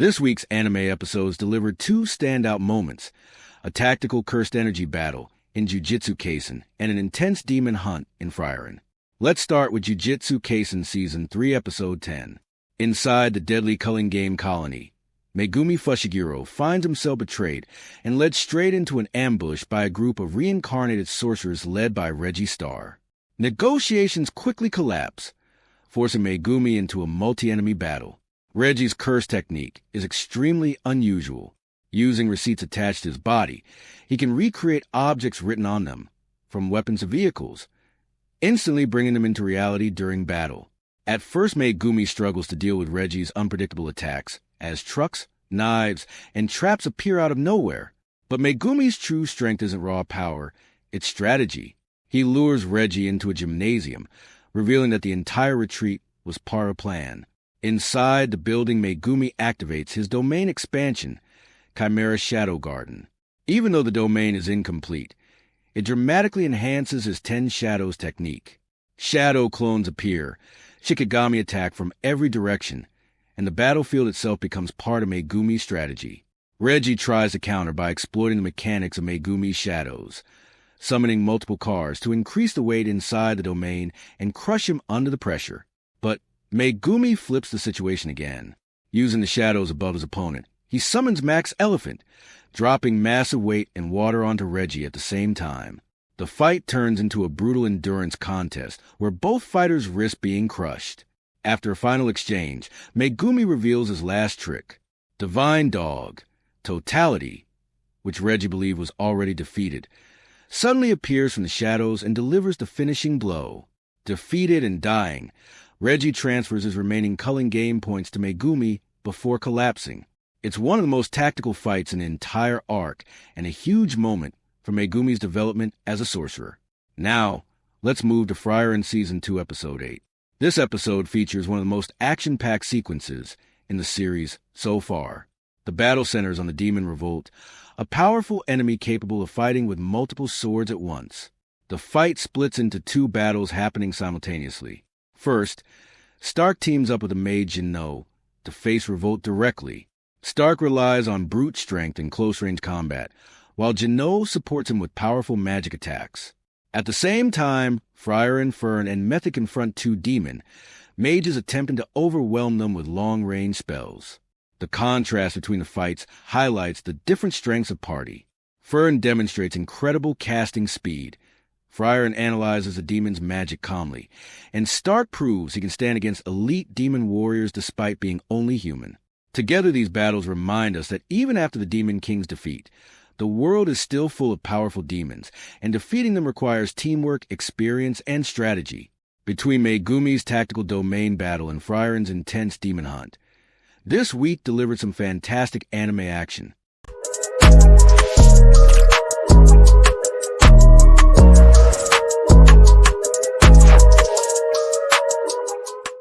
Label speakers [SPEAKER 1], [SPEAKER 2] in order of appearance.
[SPEAKER 1] This week's anime episodes delivered two standout moments: a tactical cursed energy battle in Jujutsu Kaisen and an intense demon hunt in Frieren. Let's start with Jujutsu Kaisen Season 3, Episode 10. Inside the deadly Culling Game colony, Megumi Fushiguro finds himself betrayed and led straight into an ambush by a group of reincarnated sorcerers led by Reggie. Negotiations quickly collapse, forcing Megumi into a multi-enemy battle. Reggie's curse technique is extremely unusual. Using receipts attached to his body, he can recreate objects written on them, from weapons to vehicles, instantly bringing them into reality during battle. At first, Megumi struggles to deal with Reggie's unpredictable attacks, as trucks, knives, and traps appear out of nowhere. But Megumi's true strength isn't raw power, it's strategy. He lures Reggie into a gymnasium, revealing that the entire retreat was part of a plan. Inside the building, Megumi activates his domain expansion, Chimera Shadow Garden. Even though the domain is incomplete, it dramatically enhances his 10 Shadows technique. Shadow clones appear, Shikigami attack from every direction, and the battlefield itself becomes part of Megumi's strategy. Reggie tries to counter by exploiting the mechanics of Megumi's shadows, summoning multiple cars to increase the weight inside the domain and crush him under the pressure. But Megumi flips the situation again. Using the shadows above his opponent, he summons Max Elephant, dropping massive weight and water onto Reggie at the same time. The fight turns into a brutal endurance contest where both fighters risk being crushed. After a final exchange, Megumi reveals his last trick, Divine Dog. Totality, which Reggie believed was already defeated, suddenly appears from the shadows and delivers the finishing blow. Defeated and dying, Reggie transfers his remaining Culling Game points to Megumi before collapsing. It's one of the most tactical fights in the entire arc and a huge moment for Megumi's development as a sorcerer. Now, let's move to Frieren Season 2, Episode 8. This episode features one of the most action-packed sequences in the series so far. The battle centers on the Demon Revolt, a powerful enemy capable of fighting with multiple swords at once. The fight splits into two battles happening simultaneously. First, Stark teams up with the mage Jin-No to face Revolt directly. Stark relies on brute strength in close-range combat, while Jin-No supports him with powerful magic attacks. At the same time, Frieren, Fern, and Method confront two demon mages attempting to overwhelm them with long-range spells. The contrast between the fights highlights the different strengths of party. Fern demonstrates incredible casting speed. Frieren analyzes the demon's magic calmly, and Stark proves he can stand against elite demon warriors despite being only human. Together, these battles remind us that even after the Demon King's defeat, the world is still full of powerful demons, and defeating them requires teamwork, experience, and strategy. Between Megumi's tactical domain battle and Frieren's intense demon hunt, this week delivered some fantastic anime action.